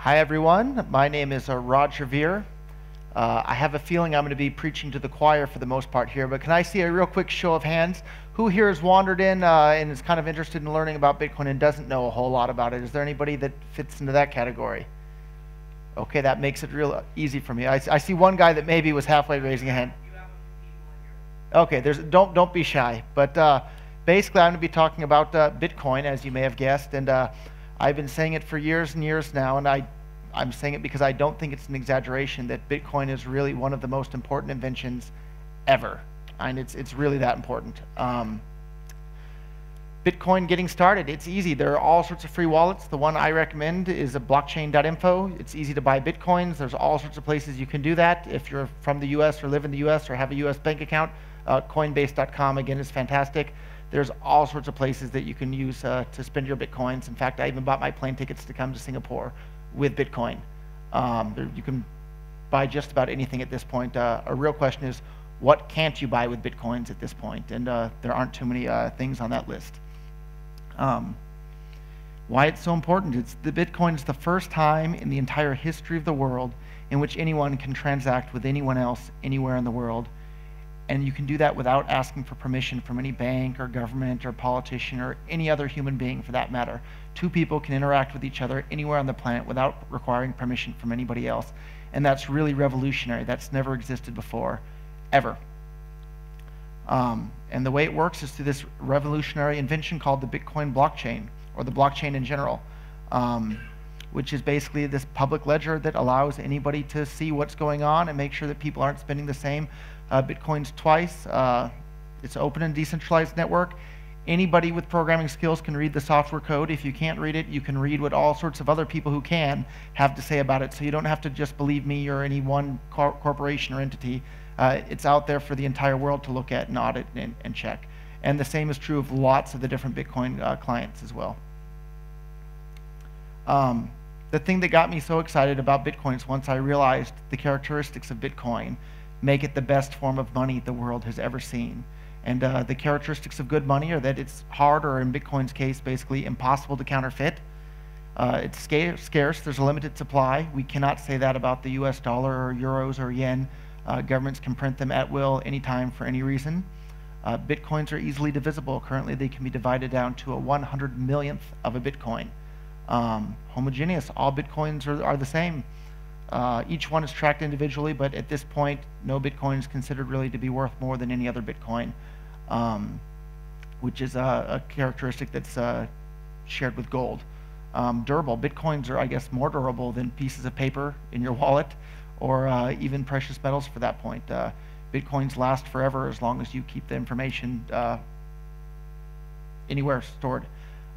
Hi everyone, my name is Roger Veer. I have a feeling I'm going to be preaching to the choir for the most part here, but can I see a real quick show of hands? Who here has wandered in and is kind of interested in learning about Bitcoin and doesn't know a whole lot about it? Is there anybody that fits into that category? Okay, that makes it real easy for me. I see one guy that maybe was halfway raising a hand. Okay, don't be shy, but basically I'm going to be talking about Bitcoin, as you may have guessed, and I've been saying it for years and years now, and I'm saying it because I don't think it's an exaggeration that Bitcoin is really one of the most important inventions ever, and it's really that important. Bitcoin getting started, it's easy. There are all sorts of free wallets. The one I recommend is a blockchain.info. It's easy to buy Bitcoins. There's all sorts of places you can do that. If you're from the US or live in the US or have a US bank account, Coinbase.com again is fantastic. There's all sorts of places that you can use to spend your Bitcoins. In fact, I even bought my plane tickets to come to Singapore with Bitcoin. You can buy just about anything at this point. A real question is, what can't you buy with Bitcoins at this point? And there aren't too many things on that list. Why it's so important? The Bitcoin is the first time in the entire history of the world in which anyone can transact with anyone else anywhere in the world. And you can do that without asking for permission from any bank or government or politician or any other human being for that matter. Two people can interact with each other anywhere on the planet without requiring permission from anybody else. And that's really revolutionary. That's never existed before, ever. And the way it works is through this revolutionary invention called the Bitcoin blockchain, or the blockchain in general, which is basically this public ledger that allows anybody to see what's going on and make sure that people aren't spending the same Bitcoins twice. It's an open and decentralized network. Anybody with programming skills can read the software code. If you can't read it, you can read what all sorts of other people who can have to say about it. So you don't have to just believe me or any one corporation or entity. It's out there for the entire world to look at and audit and check. And the same is true of lots of the different Bitcoin clients as well. The thing that got me so excited about Bitcoin is once I realized the characteristics of Bitcoin make it the best form of money the world has ever seen. And the characteristics of good money are that it's hard, or in Bitcoin's case, basically impossible to counterfeit. It's scarce, there's a limited supply. We cannot say that about the US dollar or euros or yen. Governments can print them at will, anytime, for any reason. Bitcoins are easily divisible. Currently, they can be divided down to a 100 millionth of a Bitcoin. Homogeneous, all Bitcoins are the same. Each one is tracked individually, but at this point, no Bitcoin is considered really to be worth more than any other Bitcoin, which is a characteristic that's shared with gold. Durable, Bitcoins are, I guess, more durable than pieces of paper in your wallet, or even precious metals for that point. Bitcoins last forever as long as you keep the information anywhere stored.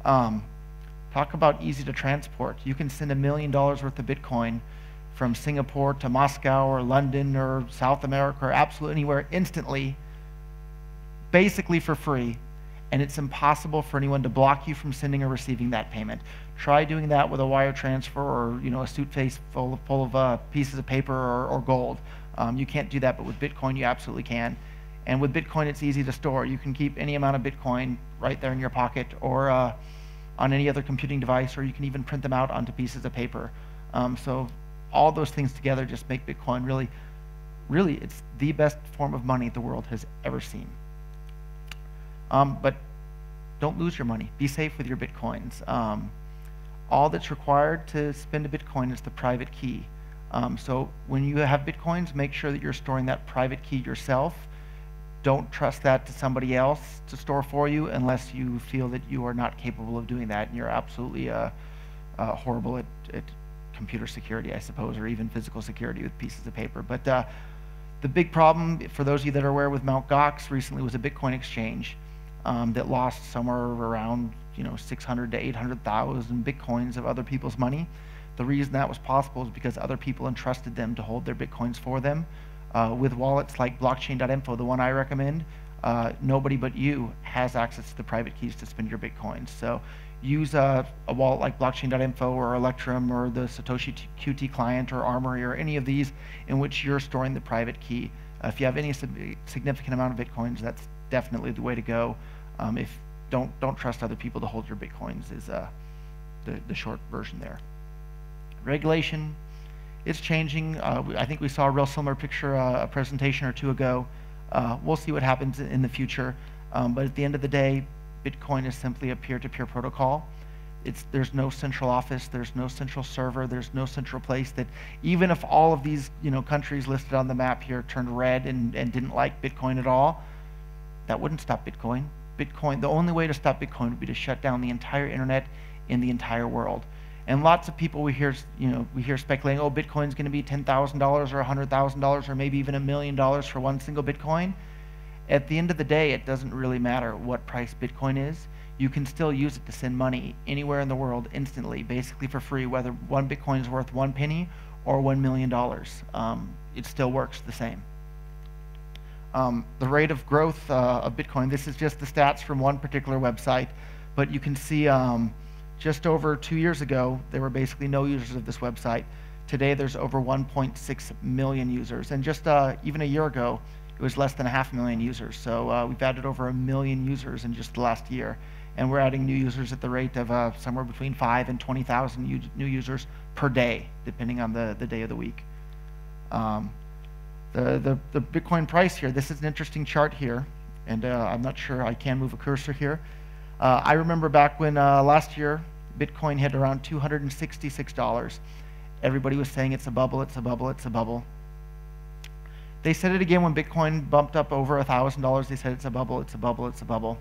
Talk about easy to transport. You can send $1 million worth of Bitcoin from Singapore to Moscow or London or South America or absolutely anywhere instantly, basically for free, and it's impossible for anyone to block you from sending or receiving that payment. Try doing that with a wire transfer or a suitcase full of pieces of paper or gold. You can't do that, but with Bitcoin you absolutely can. And with Bitcoin it's easy to store. You can keep any amount of Bitcoin right there in your pocket or on any other computing device, or you can even print them out onto pieces of paper. So all those things together just make Bitcoin really, it's the best form of money the world has ever seen. But don't lose your money. Be safe with your Bitcoins. All that's required to spend a Bitcoin is the private key. So when you have Bitcoins, make sure that you're storing that private key yourself. Don't trust that to somebody else to store for you unless you feel that you are not capable of doing that and you're absolutely horrible at computer security, I suppose, or even physical security with pieces of paper. But the big problem, for those of you that are aware, with Mt. Gox recently was a Bitcoin exchange that lost somewhere around 600 to 800,000 Bitcoins of other people's money. The reason that was possible is because other people entrusted them to hold their Bitcoins for them. With wallets like blockchain.info, the one I recommend, nobody but you has access to the private keys to spend your Bitcoins. So use a wallet like blockchain.info or Electrum or the Satoshi Qt client or Armory or any of these in which you're storing the private key. If you have any significant amount of Bitcoins, that's definitely the way to go. Don't trust other people to hold your Bitcoins is the short version there. Regulation, it's changing. I think we saw a real similar picture, a presentation or two ago. We'll see what happens in the future. But at the end of the day, Bitcoin is simply a peer-to-peer protocol. There's no central office, there's no central server, there's no central place that, even if all of these countries listed on the map here turned red and didn't like Bitcoin at all, that wouldn't stop Bitcoin. The only way to stop Bitcoin would be to shut down the entire internet in the entire world. And lots of people we hear speculating, oh, Bitcoin's going to be $10,000 or $100,000 or maybe even $1 million for one single Bitcoin. At the end of the day, it doesn't really matter what price Bitcoin is. You can still use it to send money anywhere in the world instantly, basically for free, whether one Bitcoin is worth 1 penny or $1 million. It still works the same. The rate of growth of Bitcoin, this is just the stats from one particular website, but you can see just over 2 years ago, there were basically no users of this website. Today, there's over 1.6 million users. And just even a year ago, it was less than 500,000 users. So we've added over 1 million users in just the last year. And we're adding new users at the rate of somewhere between 5,000 and 20,000 new users per day, depending on the day of the week. The Bitcoin price here, this is an interesting chart here. And I'm not sure I can move a cursor here. I remember back when last year, Bitcoin hit around $266. Everybody was saying it's a bubble, it's a bubble, it's a bubble. They said it again when Bitcoin bumped up over $1,000. They said it's a bubble, it's a bubble, it's a bubble.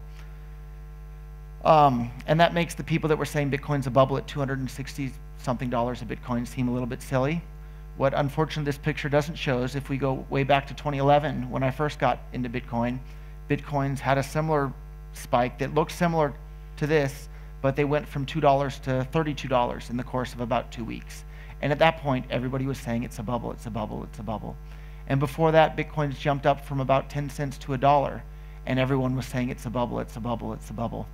And that makes the people that were saying Bitcoin's a bubble at $260-something a Bitcoin seem a little bit silly. What unfortunately this picture doesn't show is if we go way back to 2011, when I first got into Bitcoin, Bitcoins had a similar spike that looked similar to this, but they went from $2 to $32 in the course of about 2 weeks. And at that point, everybody was saying it's a bubble, it's a bubble, it's a bubble. And before that, Bitcoin's jumped up from about 10 cents to $1, and everyone was saying it's a bubble, it's a bubble, it's a bubble.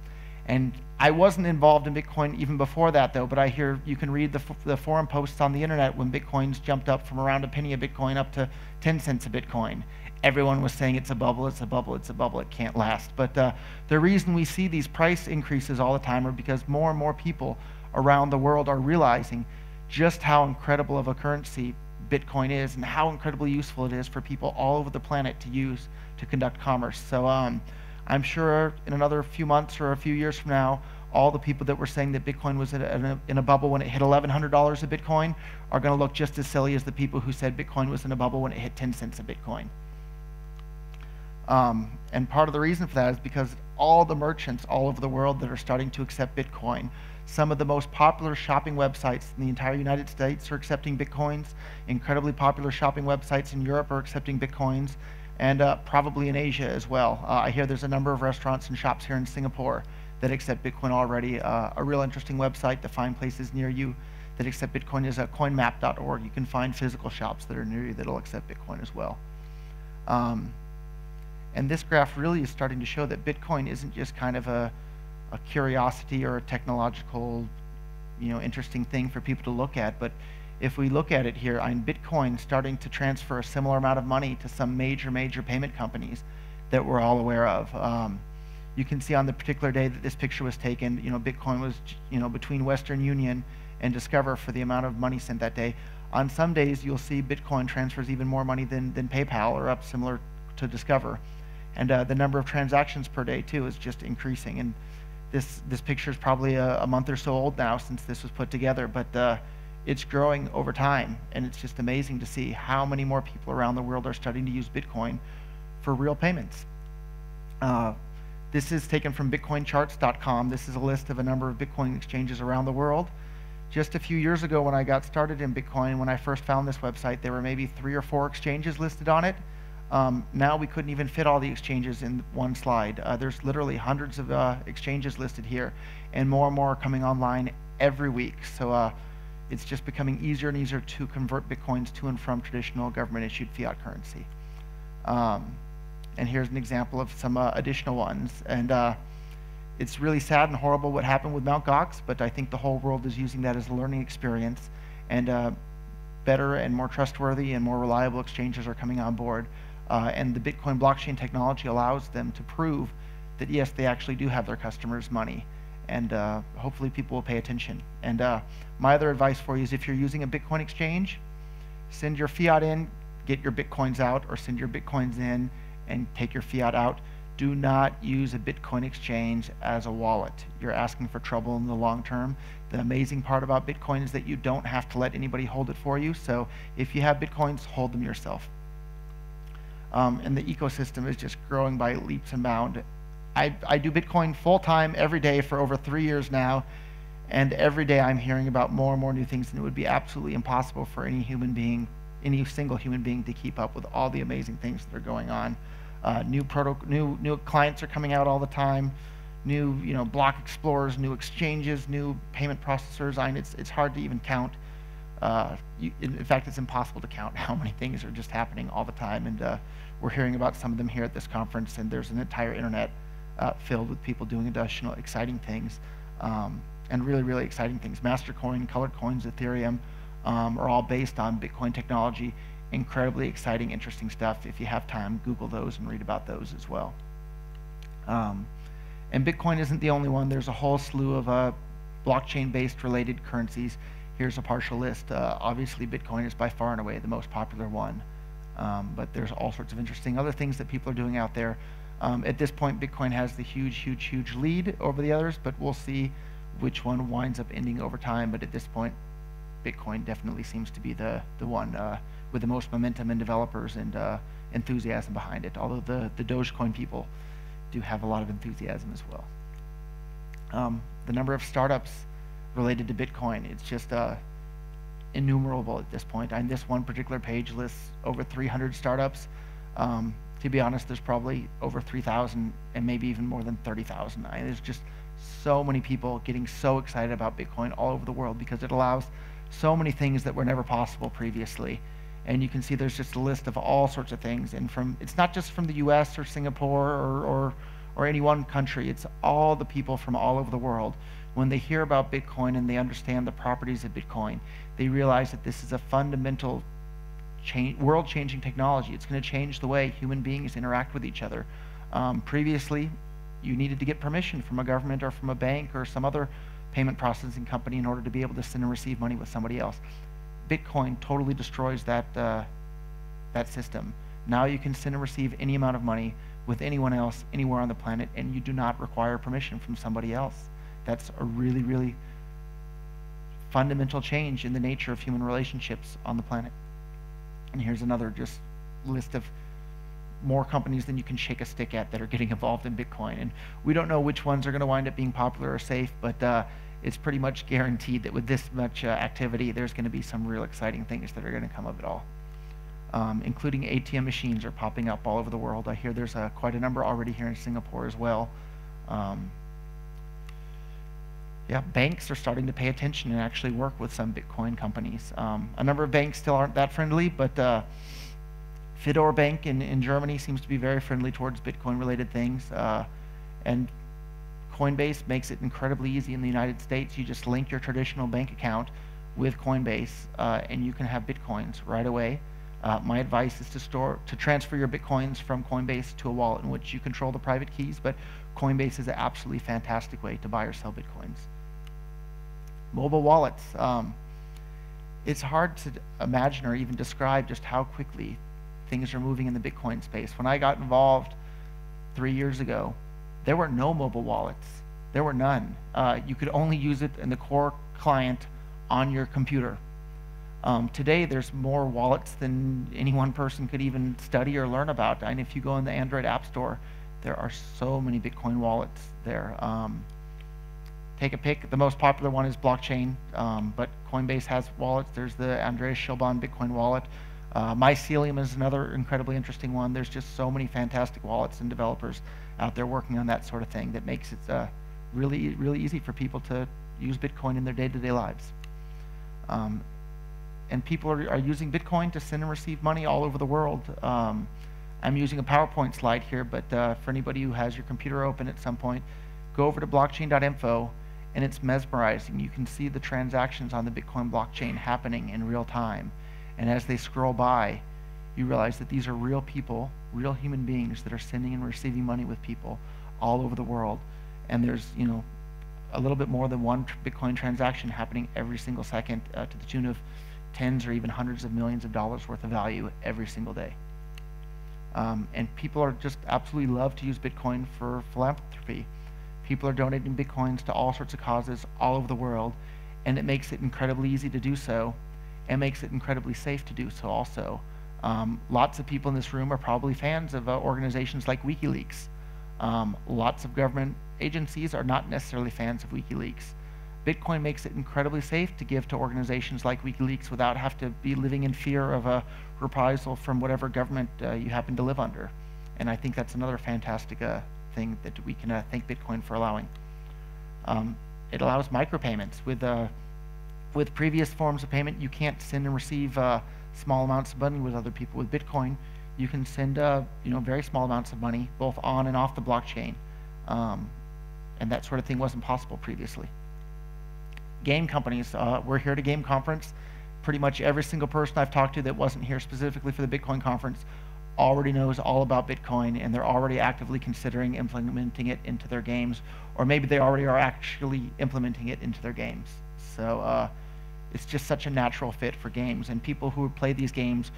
And I wasn't involved in Bitcoin even before that, though, but I hear you can read the forum posts on the internet when Bitcoin's jumped up from around a penny a Bitcoin up to 10 cents a Bitcoin. Everyone was saying it's a bubble, it's a bubble, it's a bubble, it can't last. But the reason we see these price increases all the time are because more and more people around the world are realizing just how incredible of a currency Bitcoin is and how incredibly useful it is for people all over the planet to use to conduct commerce. So I'm sure in another few months or a few years from now, all the people that were saying that Bitcoin was in a bubble when it hit $1,100 a Bitcoin are going to look just as silly as the people who said Bitcoin was in a bubble when it hit 10 cents a Bitcoin. And part of the reason for that is because all the merchants all over the world that are starting to accept Bitcoin, some of the most popular shopping websites in the entire United States are accepting Bitcoins. Incredibly popular shopping websites in Europe are accepting Bitcoins, and probably in Asia as well. I hear there's a number of restaurants and shops here in Singapore that accept Bitcoin already. A real interesting website to find places near you that accept Bitcoin is coinmap.org. You can find physical shops that are near you that'll accept Bitcoin as well. And this graph really is starting to show that Bitcoin isn't just kind of a curiosity or a technological, interesting thing for people to look at. But if we look at it here, Bitcoin starting to transfer a similar amount of money to some major payment companies that we're all aware of. You can see on the particular day that this picture was taken, Bitcoin was, between Western Union and Discover for the amount of money sent that day. On some days, you'll see Bitcoin transfers even more money than PayPal, or up similar to Discover. And the number of transactions per day, too, is just increasing. And this picture is probably a month or so old now since this was put together, but it's growing over time. And it's just amazing to see how many more people around the world are starting to use Bitcoin for real payments. This is taken from bitcoincharts.com. This is a list of a number of Bitcoin exchanges around the world. Just a few years ago when I got started in Bitcoin, when I first found this website, there were maybe 3 or 4 exchanges listed on it. Now we couldn't even fit all the exchanges in one slide. There's literally hundreds of exchanges listed here, and more are coming online every week. So it's just becoming easier and easier to convert Bitcoins to and from traditional government-issued fiat currency. And here's an example of some additional ones. And it's really sad and horrible what happened with Mt. Gox, but I think the whole world is using that as a learning experience. And better and more trustworthy and more reliable exchanges are coming on board. And the Bitcoin blockchain technology allows them to prove that, yes, they actually do have their customers' money. and hopefully people will pay attention. And my other advice for you is if you're using a Bitcoin exchange, send your fiat in, get your Bitcoins out, or send your Bitcoins in and take your fiat out. Do not use a Bitcoin exchange as a wallet. You're asking for trouble in the long term. The amazing part about Bitcoin is that you don't have to let anybody hold it for you. So if you have Bitcoins, hold them yourself. And the ecosystem is just growing by leaps and bounds. I do Bitcoin full-time every day for over 3 years now, and every day I'm hearing about more and more new things, and it would be absolutely impossible for any human being, any single human being, to keep up with all the amazing things that are going on. New clients are coming out all the time, new block explorers, new exchanges, new payment processors. It's hard to even count. In fact, it's impossible to count how many things are just happening all the time, and we're hearing about some of them here at this conference, and there's an entire internet filled with people doing additional exciting things, and really, really exciting things. Mastercoin, Colored Coins, Ethereum are all based on Bitcoin technology. Incredibly exciting, interesting stuff. If you have time, Google those and read about those as well. And Bitcoin isn't the only one. There's a whole slew of blockchain-based related currencies. Here's a partial list. Obviously, Bitcoin is by far and away the most popular one, but there's all sorts of interesting other things that people are doing out there. At this point, Bitcoin has the huge lead over the others, but we'll see which one winds up ending over time. But at this point, Bitcoin definitely seems to be the one with the most momentum and developers and enthusiasm behind it, although the Dogecoin people do have a lot of enthusiasm as well. The number of startups related to Bitcoin, it's just innumerable at this point. And this one particular page lists over 300 startups. To be honest, there's probably over 3,000 and maybe even more than 30,000. There's just so many people getting so excited about Bitcoin all over the world because it allows so many things that were never possible previously. And you can see there's just a list of all sorts of things. And it's not just from the US or Singapore or any one country. It's all the people from all over the world. When they hear about Bitcoin and they understand the properties of Bitcoin, they realize that this is a fundamental world-changing technology. It's going to change the way human beings interact with each other. Previously, you needed to get permission from a government or from a bank or some other payment processing company in order to be able to send and receive money with somebody else. Bitcoin totally destroys that system. Now you can send and receive any amount of money with anyone else anywhere on the planet, and you do not require permission from somebody else. That's a really, really fundamental change in the nature of human relationships on the planet. And here's another just list of more companies than you can shake a stick at that are getting involved in Bitcoin. And we don't know which ones are going to wind up being popular or safe, but it's pretty much guaranteed that with this much activity, there's going to be some real exciting things that are going to come of it all. Including ATM machines are popping up all over the world. I hear there's quite a number already here in Singapore as well. Yeah, banks are starting to pay attention and actually work with some Bitcoin companies. A number of banks still aren't that friendly, but Fidor Bank in Germany seems to be very friendly towards Bitcoin-related things. And Coinbase makes it incredibly easy in the United States. You just link your traditional bank account with Coinbase, and you can have Bitcoins right away. My advice is to transfer your Bitcoins from Coinbase to a wallet in which you control the private keys, but Coinbase is an absolutely fantastic way to buy or sell Bitcoins. Mobile wallets. It's hard to imagine or even describe just how quickly things are moving in the Bitcoin space. When I got involved 3 years ago, there were no mobile wallets. There were none. You could only use it in the core client on your computer. Today, there's more wallets than any one person could even study or learn about. And if you go in the Android App Store, there are so many Bitcoin wallets there. Take a pick. The most popular one is blockchain, but Coinbase has wallets. There's the Andreas Schilbon Bitcoin wallet. Mycelium is another incredibly interesting one. There's just so many fantastic wallets and developers out there working on that sort of thing that makes it really, really easy for people to use Bitcoin in their day-to-day lives. And people are using Bitcoin to send and receive money all over the world. I'm using a PowerPoint slide here, but for anybody who has your computer open at some point, go over to blockchain.info, and it's mesmerizing. You can see the transactions on the Bitcoin blockchain happening in real time. And as they scroll by, you realize that these are real people, real human beings that are sending and receiving money with people all over the world. And there's, a little bit more than one Bitcoin transaction happening every single second to the tune of tens or even hundreds of millions of dollars worth of value every single day. And people are just absolutely love to use Bitcoin for philanthropy. People are donating Bitcoins to all sorts of causes all over the world, and it makes it incredibly easy to do so, and makes it incredibly safe to do so also. Lots of people in this room are probably fans of organizations like WikiLeaks. Lots of government agencies are not necessarily fans of WikiLeaks. Bitcoin makes it incredibly safe to give to organizations like WikiLeaks without have to be living in fear of a reprisal from whatever government you happen to live under. And I think that's another fantastic thing that we can thank Bitcoin for allowing. It allows micropayments. With previous forms of payment, you can't send and receive small amounts of money with other people. With Bitcoin, you can send very small amounts of money, both on and off the blockchain. And that sort of thing wasn't possible previously. Game companies, we're here at a game conference. Pretty much every single person I've talked to that wasn't here specifically for the Bitcoin conference already knows all about Bitcoin, and they're already actively considering implementing it into their games, or maybe they already are actually implementing it into their games. So it's just such a natural fit for games, and people who play these games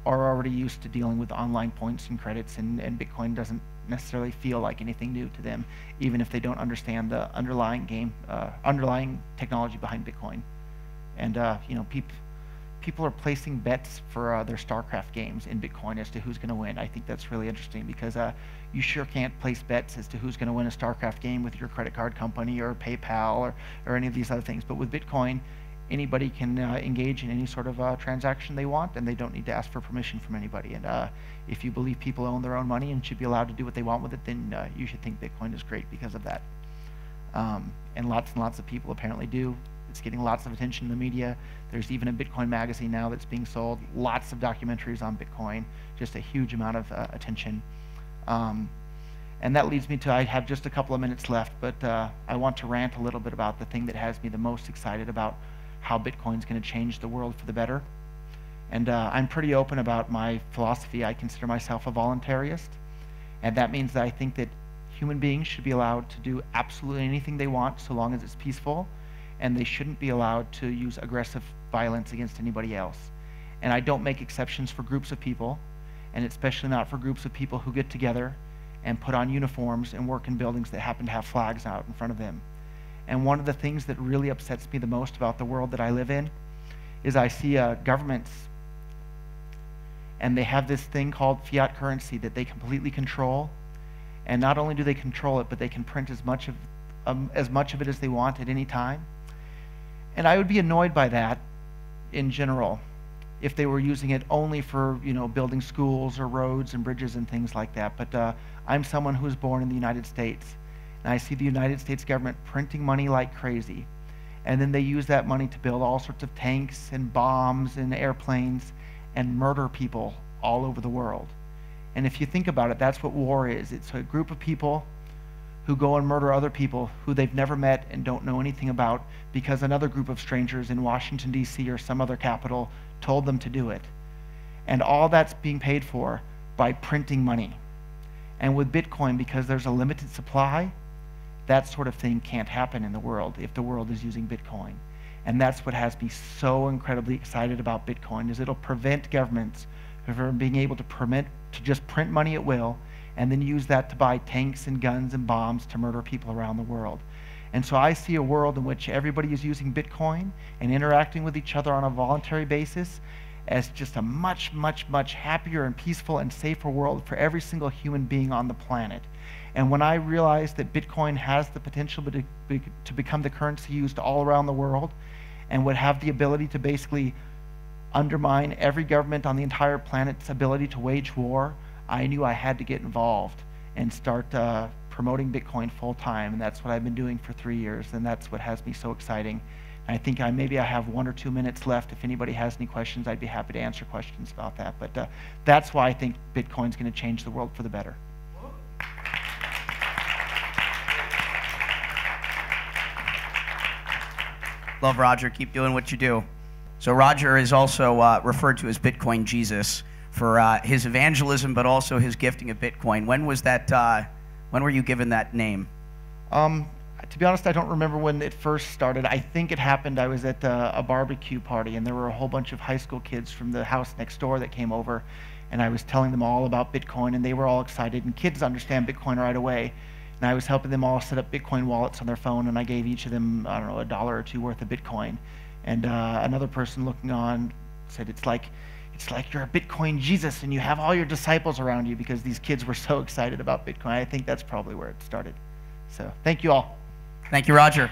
are already used to dealing with online points and credits, and Bitcoin doesn't necessarily feel like anything new to them, even if they don't understand the underlying technology behind Bitcoin. And people are placing bets for their StarCraft games in Bitcoin as to who's going to win. I think that's really interesting because you sure can't place bets as to who's going to win a StarCraft game with your credit card company or PayPal or any of these other things. But with Bitcoin, anybody can engage in any sort of transaction they want, and they don't need to ask for permission from anybody. And if you believe people own their own money and should be allowed to do what they want with it, then you should think Bitcoin is great because of that. And lots of people apparently do. It's getting lots of attention in the media. There's even a Bitcoin magazine now that's being sold. Lots of documentaries on Bitcoin. Just a huge amount of attention. And that leads me to, I have just a couple of minutes left, but I want to rant a little bit about the thing that has me the most excited about how Bitcoin's going to change the world for the better. And I'm pretty open about my philosophy. I consider myself a voluntarist. And that means that I think that human beings should be allowed to do absolutely anything they want so long as it's peaceful, and they shouldn't be allowed to use aggressive violence against anybody else. And I don't make exceptions for groups of people, and especially not for groups of people who get together and put on uniforms and work in buildings that happen to have flags out in front of them. And one of the things that really upsets me the most about the world that I live in is I see governments, and they have this thing called fiat currency that they completely control. And not only do they control it, but they can print as much of it as they want at any time. And I would be annoyed by that in general if they were using it only for building schools or roads and bridges and things like that. But I'm someone who was born in the United States, and I see the United States government printing money like crazy. And then they use that money to build all sorts of tanks and bombs and airplanes and murder people all over the world. And if you think about it, that's what war is. It's a group of people who go and murder other people who they've never met and don't know anything about because another group of strangers in Washington, D.C. or some other capital told them to do it. And all that's being paid for by printing money. And with Bitcoin, because there's a limited supply, that sort of thing can't happen in the world if the world is using Bitcoin. And that's what has me so incredibly excited about Bitcoin, is it'll prevent governments from being able to just print money at will and then use that to buy tanks and guns and bombs to murder people around the world. And so I see a world in which everybody is using Bitcoin and interacting with each other on a voluntary basis as just a much, much, much happier and peaceful and safer world for every single human being on the planet. And when I realized that Bitcoin has the potential to become the currency used all around the world and would have the ability to basically undermine every government on the entire planet's ability to wage war, I knew I had to get involved and start promoting Bitcoin full time, and that's what I've been doing for 3 years, and that's what has me so exciting. And I think maybe I have 1 or 2 minutes left. If anybody has any questions, I'd be happy to answer questions about that. But that's why I think Bitcoin's going to change the world for the better. Love Roger. Keep doing what you do. So Roger is also referred to as Bitcoin Jesus for his evangelism, but also his gifting of Bitcoin. When was that? When were you given that name? I To be honest, I don't remember when it first started. I think it happened, I was at a barbecue party, and there were a whole bunch of high school kids from the house next door that came over, and I was telling them all about Bitcoin, and they were all excited, and kids understand Bitcoin right away. And I was helping them all set up Bitcoin wallets on their phone, and I gave each of them, I don't know, $1 or $2 worth of Bitcoin. And another person looking on said, it's like you're a Bitcoin Jesus, and you have all your disciples around you, because these kids were so excited about Bitcoin. I think that's probably where it started. So thank you all. Thank you, Roger.